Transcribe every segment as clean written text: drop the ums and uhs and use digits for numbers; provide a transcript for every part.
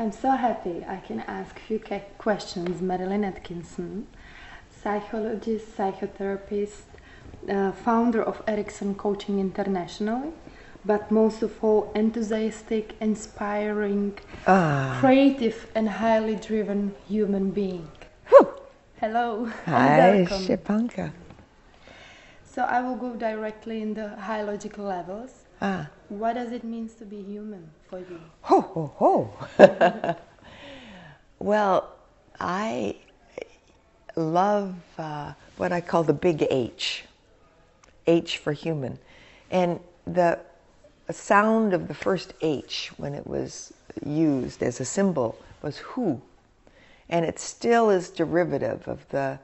I'm so happy I can ask a few questions. Marilyn Atkinson, psychologist, psychotherapist, founder of Erickson Coaching International, but most of all enthusiastic, inspiring, creative and highly driven human being. Whew. Hello. Hi, Shipanka. So I will go directly in the high logical levels. What does it mean to be human for you? Ho, ho, ho. Well, I love what I call the big H. H for human. And the sound of the first H when it was used as a symbol was who. And it still is derivative of the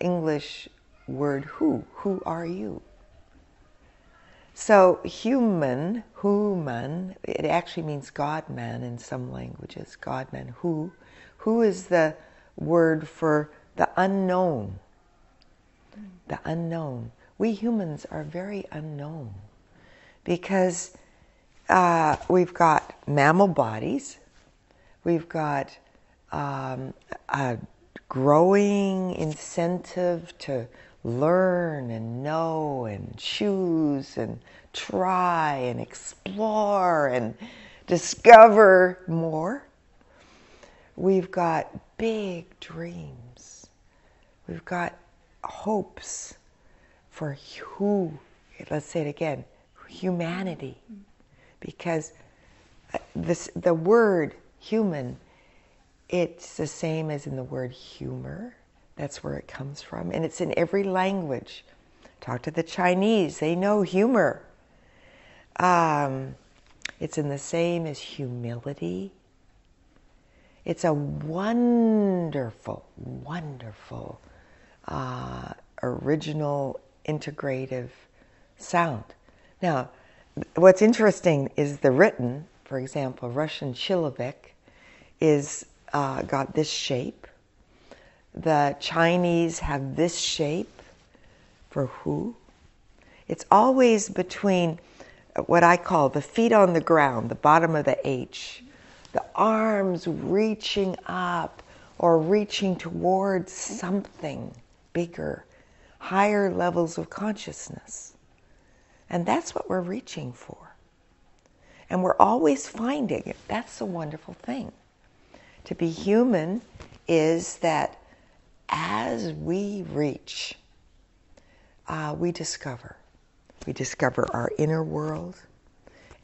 English word who. Who are you? So human, it actually means God-man in some languages, God-man, who. Who is the word for the unknown. The unknown. We humans are very unknown because we've got mammal bodies, we've got a growing incentive to learn and know and choose and try and explore and discover more. We've got big dreams. We've got hopes for let's say it again, humanity. Because the word human, it's the same as in the word humor. That's where it comes from. And it's in every language. Talk to the Chinese. They know humor. It's in the same as humility. It's a wonderful, wonderful, original, integrative sound. Now, what's interesting is the written, for example, Russian Chilovik is got this shape. The Chinese have this shape for who. It's always between what I call the feet on the ground, the bottom of the H, the arms reaching up or reaching towards something bigger, higher levels of consciousness. And that's what we're reaching for. And we're always finding it. That's the wonderful thing. To be human is that as we reach, we discover. We discover our inner world.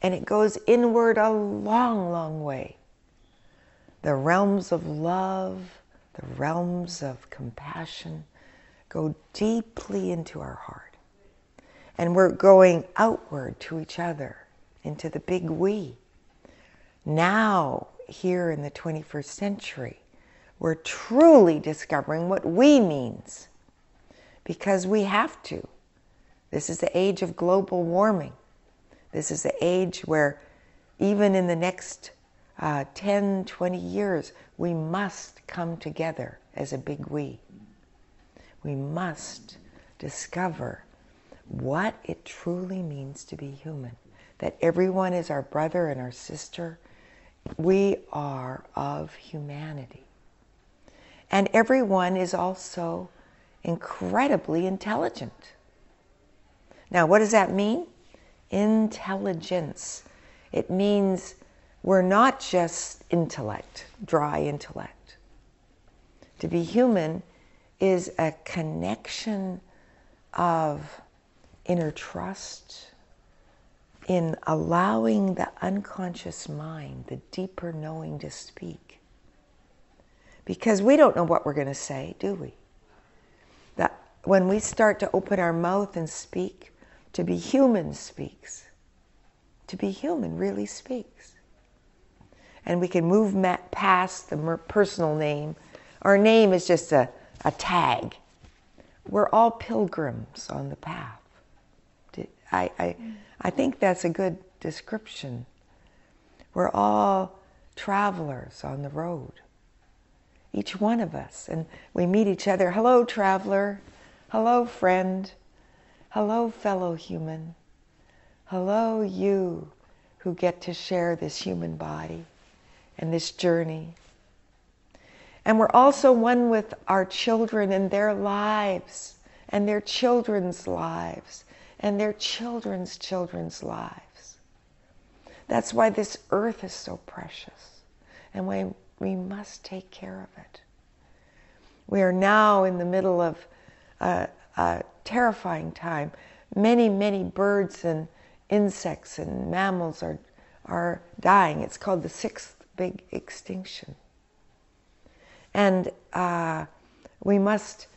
And it goes inward a long, long way. The realms of love, the realms of compassion go deeply into our heart. And we're going outward to each other, into the big we. Now, here in the 21st century, we're truly discovering what we means, because we have to. This is the age of global warming. This is the age where even in the next 10, 20 years, we must come together as a big we. We must discover what it truly means to be human, that everyone is our brother and our sister. We are of humanity. And everyone is also incredibly intelligent. Now, what does that mean? Intelligence. It means we're not just intellect, dry intellect. To be human is a connection of inner trust in allowing the unconscious mind, the deeper knowing, to speak. Because we don't know what we're going to say, do we? That when we start to open our mouth and speak, to be human speaks. To be human really speaks. And we can move past the personal name. Our name is just a tag. We're all pilgrims on the path. I think that's a good description. We're all travelers on the road. Each one of us. And we meet each other. Hello, traveler. Hello, friend. Hello, fellow human. Hello, you who get to share this human body and this journey. And we're also one with our children and their lives, and their children's lives, and their children's children's lives. That's why this earth is so precious, and why we must take care of it. We are now in the middle of a terrifying time. Many, many birds and insects and mammals are dying. It's called the sixth big extinction. And we must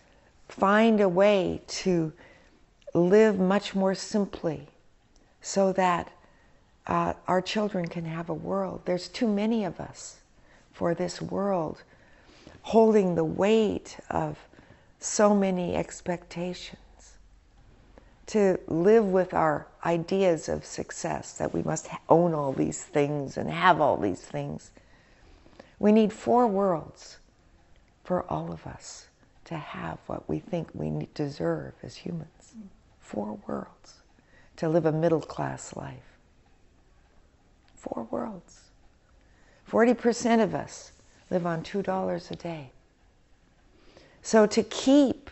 find a way to live much more simply so that our children can have a world. There's too many of us for this world, holding the weight of so many expectations. To live with our ideas of success, that we must own all these things and have all these things. We need 4 worlds for all of us to have what we think we deserve as humans. 4 worlds to live a middle-class life. 4 worlds. 40% of us live on $2 a day. So to keep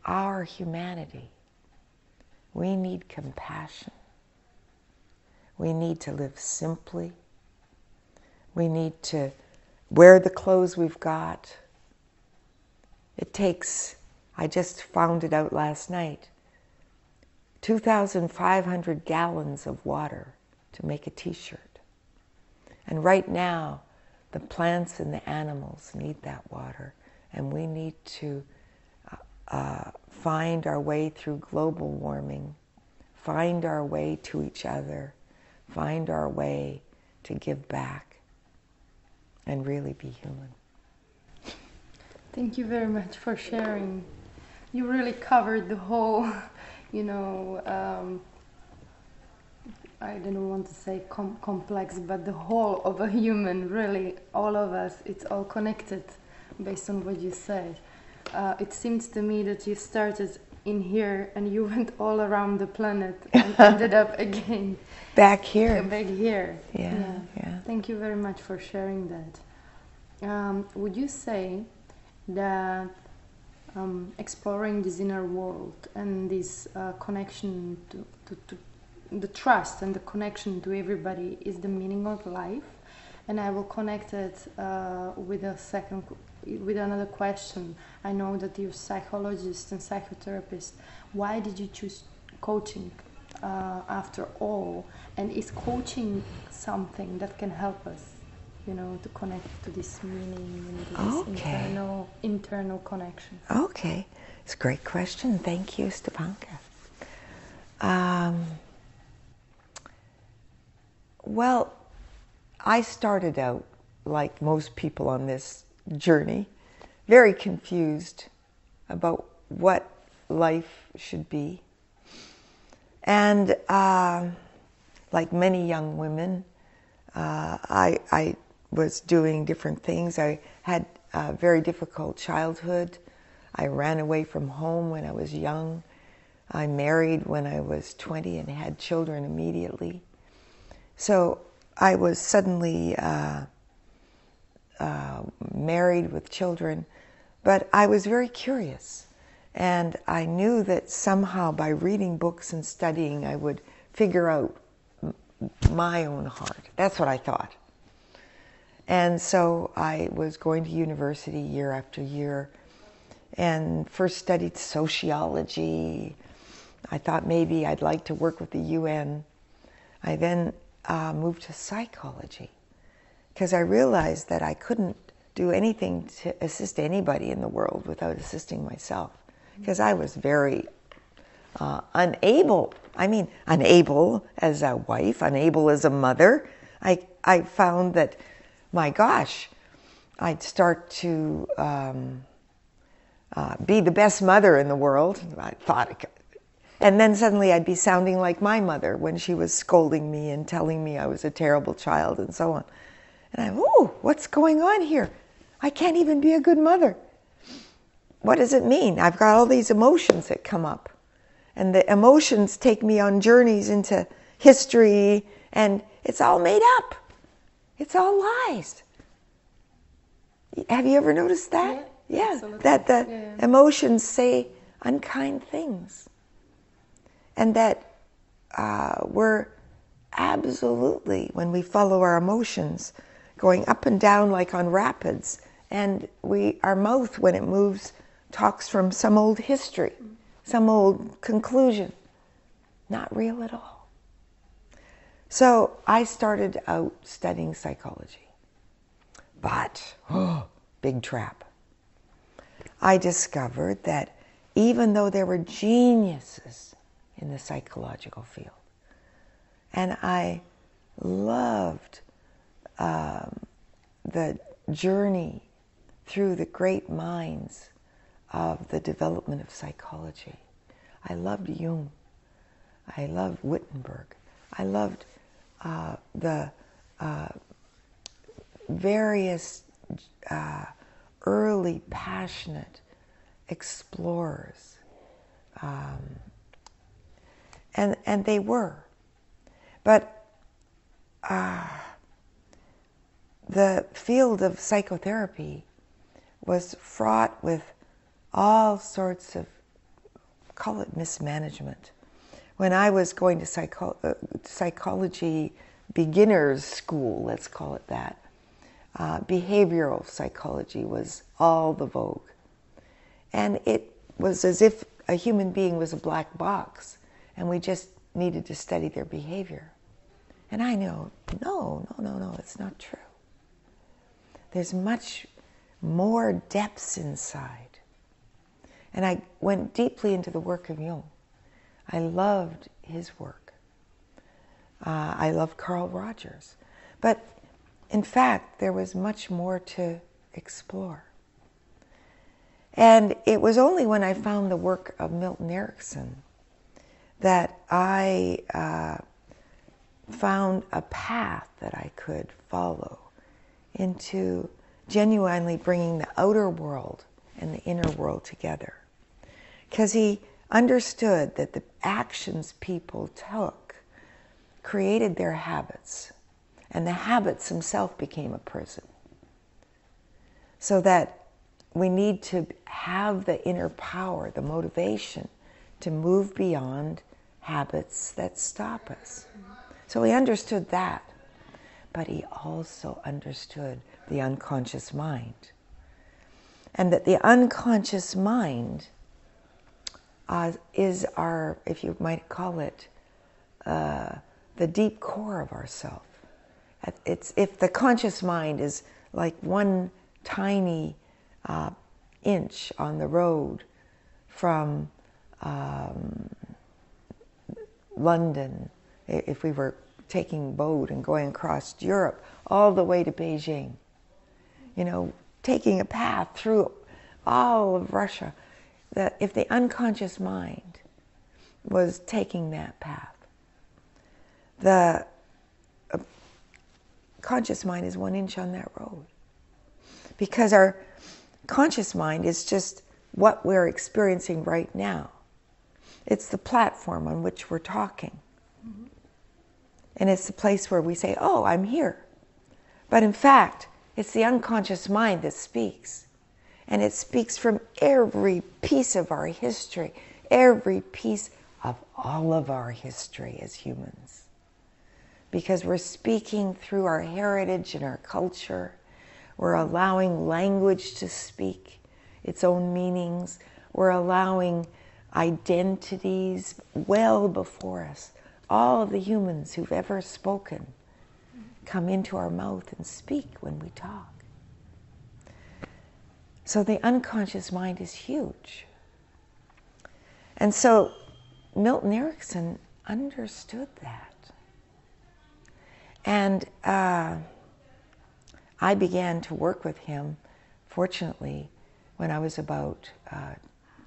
our humanity, we need compassion. We need to live simply. We need to wear the clothes we've got. It takes, I just found it out last night, 2,500 gallons of water to make a t-shirt. And right now, the plants and the animals need that water, and we need to find our way through global warming, find our way to each other, find our way to give back, and really be human. Thank you very much for sharing. You really covered the whole, I don't want to say complex, but the whole of a human, really, all of us, it's all connected based on what you said. It seems to me that you started in here and you went all around the planet and ended up again back here. Back here. Yeah. Thank you very much for sharing that. Would you say that exploring this inner world and this connection to the trust and the connection to everybody is the meaning of life? And I will connect it with another question. I know that you're a psychologist and psychotherapist. Why did you choose coaching after all? And is coaching something that can help us, to connect to this meaning and to this internal connection? Okay, it's a great question. Thank you, Stepanka. Well, I started out, like most people on this journey, very confused about what life should be. And like many young women, I was doing different things. I had a very difficult childhood. I ran away from home when I was young. I married when I was 20 and had children immediately. So I was suddenly married with children, but I was very curious. And I knew that somehow by reading books and studying, I would figure out my own heart. That's what I thought. And so I was going to university year after year and first studied sociology. I thought maybe I'd like to work with the UN. I then moved to psychology because I realized that I couldn't do anything to assist anybody in the world without assisting myself, because I was very unable. I mean, unable as a wife, unable as a mother. I found that, my gosh, I'd start to be the best mother in the world. I thought, and then suddenly I'd be sounding like my mother when she was scolding me and telling me I was a terrible child and so on. And what's going on here? I can't even be a good mother. What does it mean? I've got all these emotions that come up. And the emotions take me on journeys into history, and it's all made up. It's all lies. Have you ever noticed that? Yeah, absolutely. that the emotions say unkind things. And that we're absolutely, when we follow our emotions, going up and down like on rapids. And our mouth, when it moves, talks from some old history, some old conclusion. Not real at all. So I started out studying psychology. But, big trap. I discovered that even though there were geniuses in the psychological field, and I loved the journey through the great minds of the development of psychology. I loved Jung. I loved Wittenberg. I loved the various early passionate explorers. And they were. But the field of psychotherapy was fraught with all sorts of, call it mismanagement. When I was going to psychology beginners school, let's call it that, behavioral psychology was all the vogue. And it was as if a human being was a black box and we just needed to study their behavior. And I know, no, it's not true. There's much more depths inside. And I went deeply into the work of Jung. I loved his work. I loved Carl Rogers. But in fact, there was much more to explore. And it was only when I found the work of Milton Erickson that I found a path that I could follow into genuinely bringing the outer world and the inner world together. Because he understood that the actions people took created their habits, and the habits themselves became a prison. So that we need to have the inner power, the motivation to move beyond habits that stop us. So he understood that, but he also understood the unconscious mind. And that the unconscious mind is our, if you might call it, the deep core of ourself. If the conscious mind is like one tiny inch on the road from London, if we were taking boat and going across Europe all the way to Beijing, taking a path through all of Russia, that if the unconscious mind was taking that path, the conscious mind is 1 inch on that road. Because our conscious mind is just what we're experiencing right now. It's the platform on which we're talking. Mm-hmm. And it's the place where we say, oh, I'm here. But in fact, it's the unconscious mind that speaks. And it speaks from every piece of our history, every piece of all of our history as humans. Because we're speaking through our heritage and our culture. We're allowing language to speak its own meanings. We're allowing identities well before us. All of the humans who've ever spoken come into our mouth and speak when we talk. So the unconscious mind is huge. And so Milton Erickson understood that. And I began to work with him, fortunately, when I was about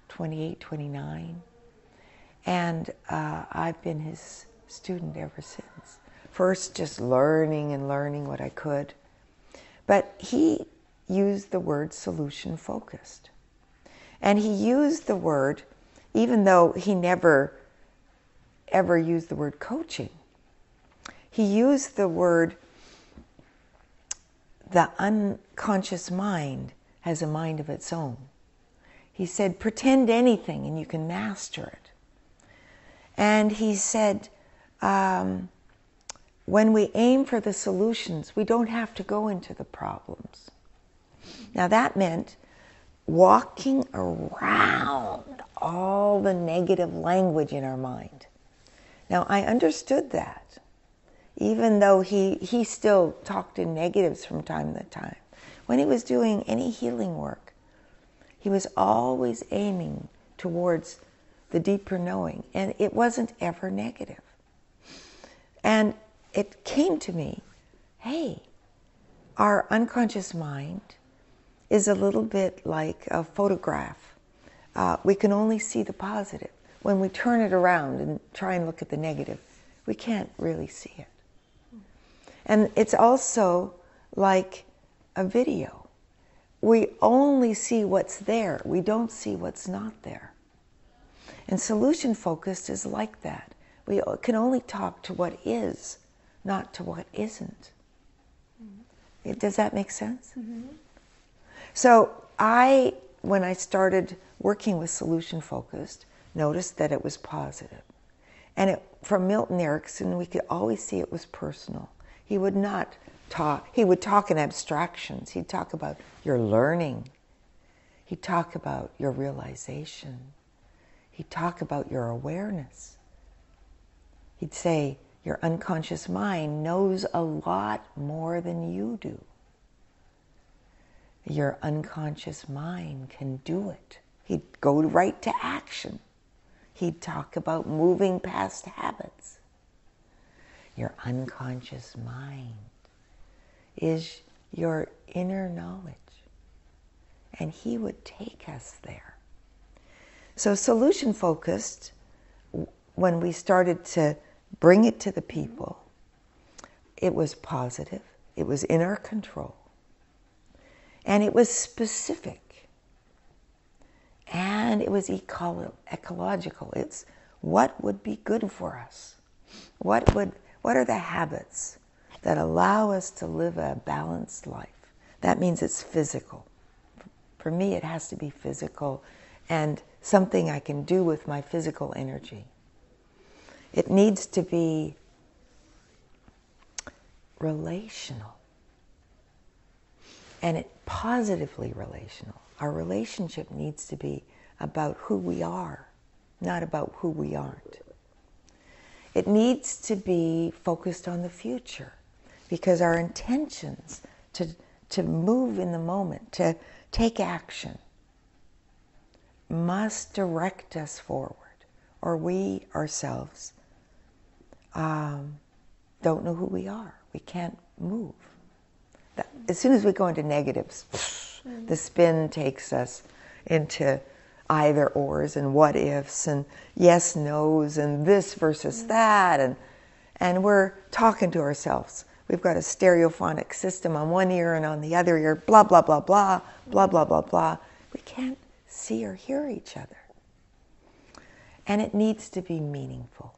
28, 29. And I've been his student ever since. First, just learning what I could. But he used the word solution-focused. And he used the word, even though he never ever used the word coaching, he used the word the unconscious mind has a mind of its own. He said, pretend anything and you can master it. And he said, when we aim for the solutions, we don't have to go into the problems. Now that meant walking around all the negative language in our mind. Now I understood that, even though he still talked in negatives from time to time. When he was doing any healing work, he was always aiming towards the deeper knowing, and it wasn't ever negative. And it came to me, hey, our unconscious mind is a little bit like a photograph. We can only see the positive. When we turn it around and try and look at the negative, we can't really see it. And it's also like a video. We only see what's there. We don't see what's not there. And solution focused is like that. We can only talk to what is, not to what isn't. Does that make sense? Mm-hmm. So when I started working with solution focused, noticed that it was positive. And from Milton Erickson, we could always see it was personal. He would not talk, he would talk in abstractions. He'd talk about your learning. He'd talk about your realization. He'd talk about your awareness. He'd say, your unconscious mind knows a lot more than you do. Your unconscious mind can do it. He'd go right to action. He'd talk about moving past habits. Your unconscious mind is your inner knowledge. And he would take us there. So solution focused, when we started to bring it to the people, it was positive, it was in our control, and it was specific, and it was ecological. It's what would be good for us. What are the habits that allow us to live a balanced life? That means it's physical. For me, it has to be physical and something I can do with my physical energy. It needs to be relational. And it positively relational. Our relationship needs to be about who we are, not about who we aren't. It needs to be focused on the future, because our intentions to move in the moment, to take action, must direct us forward, or we ourselves don't know who we are. We can't move. As soon as we go into negatives, the spin takes us into either ors and what ifs and yes, no's and this versus that, and we're talking to ourselves. We've got a stereophonic system on one ear and on the other ear, blah, blah, blah, blah, blah, blah, blah, blah. We can't see or hear each other. And it needs to be meaningful.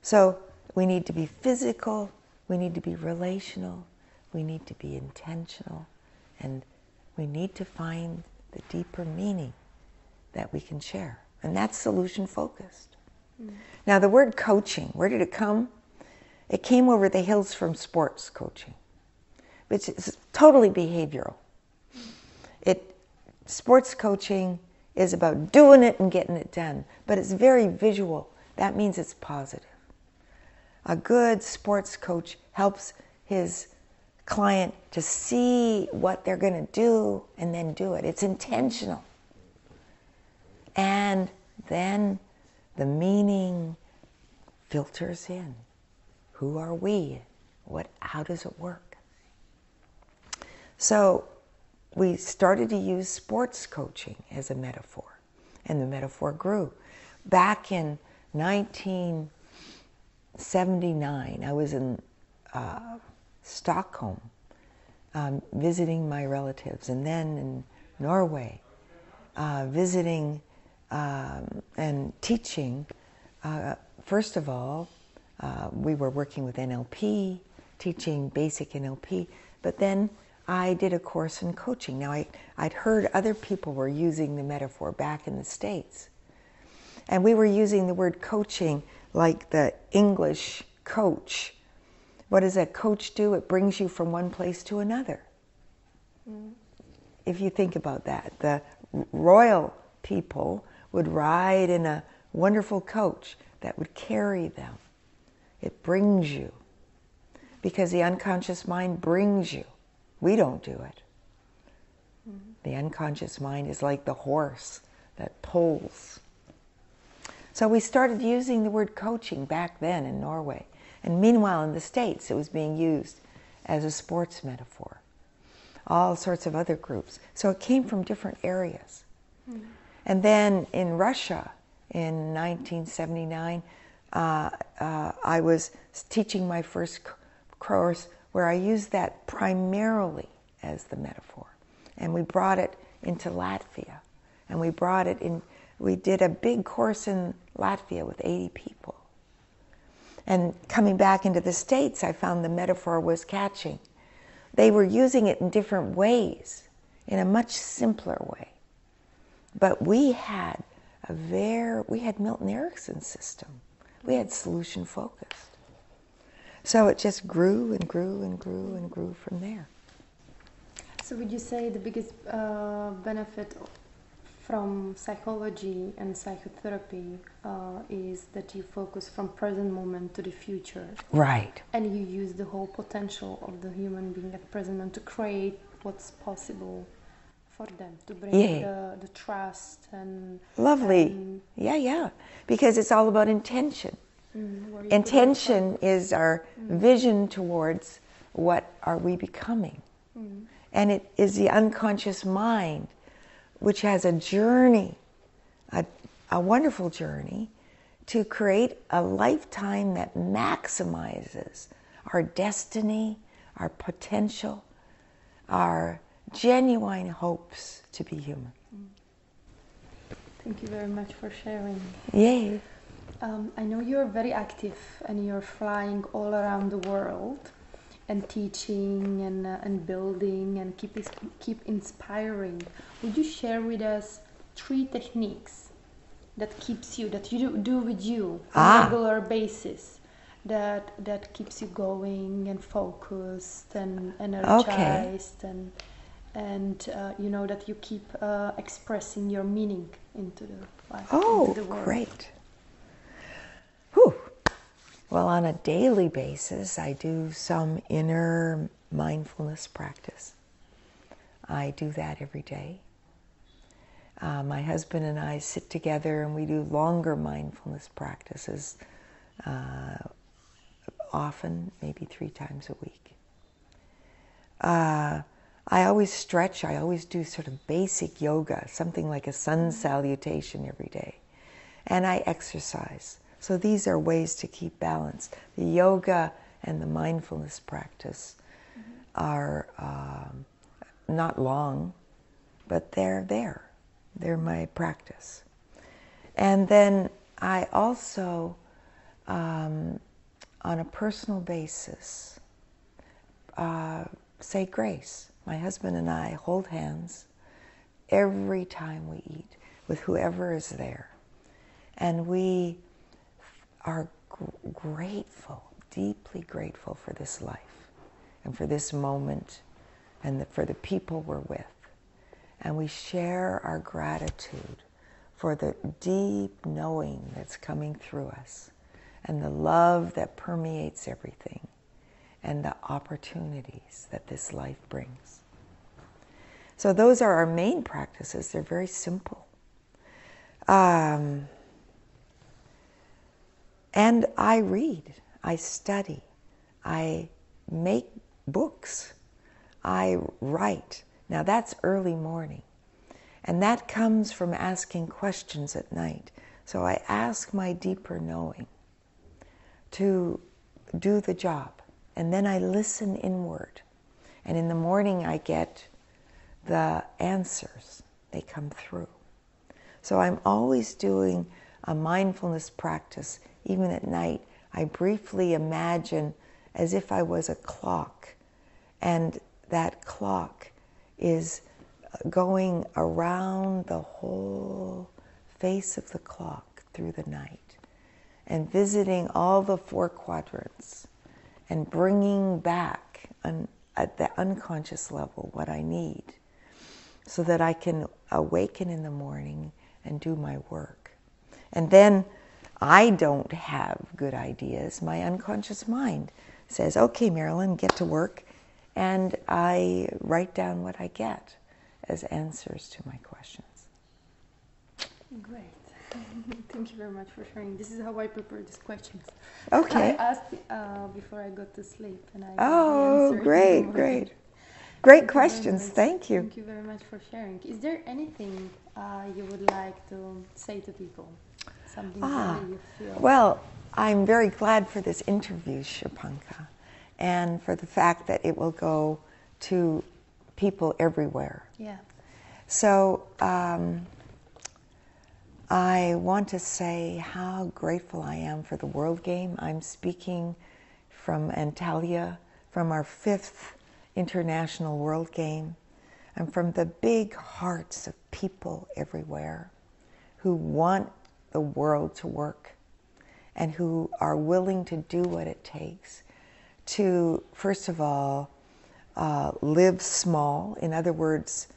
So we need to be physical, we need to be relational, we need to be intentional, and we need to find the deeper meaning that we can share. And that's solution focused. Now the word coaching, where did it come? It came over the hills from sports coaching, which is totally behavioral. Sports coaching is about doing it and getting it done, but it's very visual. That means it's positive. A good sports coach helps his client to see what they're going to do and then do it. It's intentional. And then the meaning filters in. Who are we? How does it work? So we started to use sports coaching as a metaphor, and the metaphor grew. Back in 1979, I was in Stockholm visiting my relatives, and then in Norway visiting and teaching. First of all, we were working with NLP, teaching basic NLP, but then I did a course in coaching. Now, I'd heard other people were using the metaphor back in the States. And we were using the word coaching like the English coach. What does a coach do? It brings you from one place to another. If you think about that, the royal people would ride in a wonderful coach that would carry them. It brings you. Because the unconscious mind brings you. We don't do it. The unconscious mind is like the horse that pulls. So we started using the word coaching back then in Norway. And meanwhile in the States it was being used as a sports metaphor. All sorts of other groups. So it came from different areas. And then in Russia in 1979, I was teaching my first course where I used that primarily as the metaphor. And we brought it into Latvia. And we brought it in, we did a big course in Latvia with 80 people. And coming back into the States, I found the metaphor was catching. They were using it in different ways, in a much simpler way. But we had Milton Erickson's system. We had solution focused. So it just grew and grew and grew and grew from there. So would you say the biggest benefit from psychology and psychotherapy is that you focus from present moment to the future? Right. And you use the whole potential of the human being at present moment to create what's possible for them, to bring the trust and... Lovely. Yeah. Because it's all about intention. Intention is our vision towards what are we becoming. And it is the unconscious mind which has a journey, a wonderful journey, to create a lifetime that maximizes our destiny, our potential, our genuine hopes to be human. Thank you very much for sharing. Yay. I know you're very active and you're flying all around the world and teaching and building and keep inspiring. Would you share with us 3 techniques that you do with you on a regular basis, that keeps you going and focused and energized, and you know that you keep expressing your meaning into the life, into the world? Great. Whew. Well, on a daily basis, I do some inner mindfulness practice. I do that every day. My husband and I sit together and we do longer mindfulness practices, often, maybe 3 times a week. I always stretch. I always do sort of basic yoga, something like a sun salutation every day. And I exercise. So these are ways to keep balance. The yoga and the mindfulness practice are not long, but they're there. They're my practice. And then I also, on a personal basis, say grace. My husband and I hold hands every time we eat with whoever is there. And we are grateful, deeply grateful for this life and for this moment and for the people we're with. And we share our gratitude for the deep knowing that's coming through us and the love that permeates everything and the opportunities that this life brings. So those are our main practices. They're very simple. And I read, I study, I make books, I write. Now that's early morning. And that comes from asking questions at night. So I ask my deeper knowing to do the job. And then I listen inward. And in the morning I get the answers. They come through. So I'm always doing a mindfulness practice. Even at night, I briefly imagine as if I was a clock, and that clock is going around the whole face of the clock through the night and visiting all the 4 quadrants and bringing back at the unconscious level what I need so that I can awaken in the morning and do my work. And then I don't have good ideas. My unconscious mind says, okay, Marilyn, get to work. And I write down what I get as answers to my questions. Great. Thank you very much for sharing. This is how I prepare these questions. Okay. I asked before I got to sleep, and I great. Great questions. Thank you. Thank you very much for sharing. Is there anything you would like to say to people? Something that you feel? Well, I'm very glad for this interview, Shapanka, and for the fact that it will go to people everywhere. Yeah. So I want to say how grateful I am for the World Game. I'm speaking from Antalya, from our 5th International World Game. I'm from the big hearts of people everywhere who want the world to work and who are willing to do what it takes to, first of all, live small. In other words,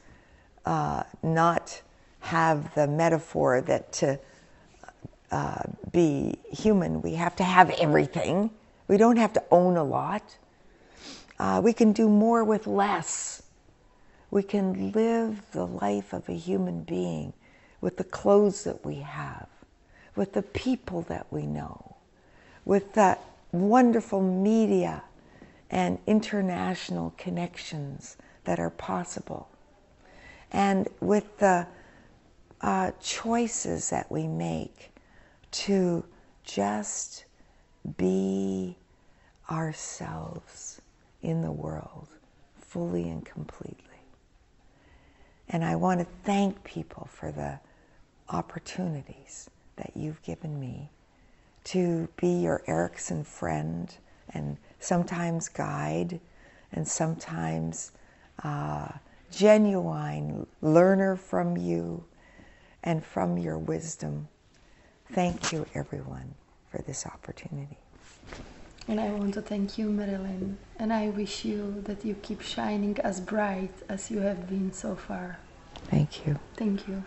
not have the metaphor that to be human, we have to have everything. We don't have to own a lot. We can do more with less. We can live the life of a human being with the clothes that we have, with the people that we know, with the wonderful media and international connections that are possible, and with the choices that we make to just be ourselves in the world fully and completely. And I want to thank people for the opportunities that you've given me to be your Erickson friend and sometimes guide and sometimes genuine learner from you and from your wisdom. Thank you, everyone, for this opportunity. And I want to thank you, Marilyn, and I wish you that you keep shining as bright as you have been so far. Thank you. Thank you.